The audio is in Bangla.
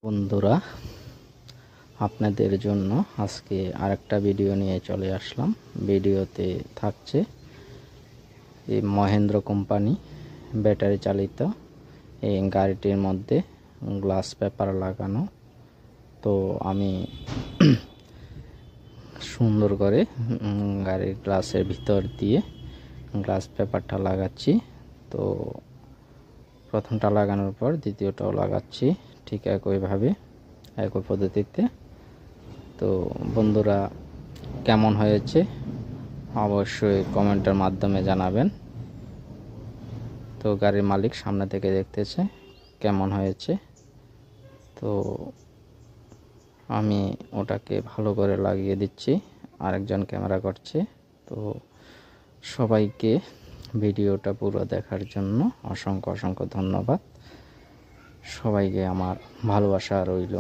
বন্ধুরা, আপনাদের জন্য আজকে আরেকটা ভিডিও নিয়ে চলে আসলাম। ভিডিওতে থাকছে এই মহেন্দ্র কোম্পানি ব্যাটারি চালিত এই গাড়িটির মধ্যে গ্লাস পেপার লাগানো। তো আমি সুন্দর করে গাড়ির গ্লাসের ভিতর দিয়ে গ্লাস পেপারটা লাগাচ্ছি। তো প্রথমটা লাগানোর পর দ্বিতীয়টাও লাগাচ্ছি ঠিক একইভাবে, একই পদ্ধতিতে। তো বন্ধুরা, কেমন হয়েছে অবশ্যই কমেন্টের মাধ্যমে জানাবেন। তো গাড়ির মালিক সামনে থেকে দেখতেছে কেমন হয়েছে। তো আমি ওটাকে ভালো করে লাগিয়ে দিচ্ছি, আরেকজন ক্যামেরা করছে। তো সবাইকে ভিডিওটা পুরো দেখার জন্য অসংখ্য ধন্যবাদ। সবাইকে আমার ভালোবাসা রইল।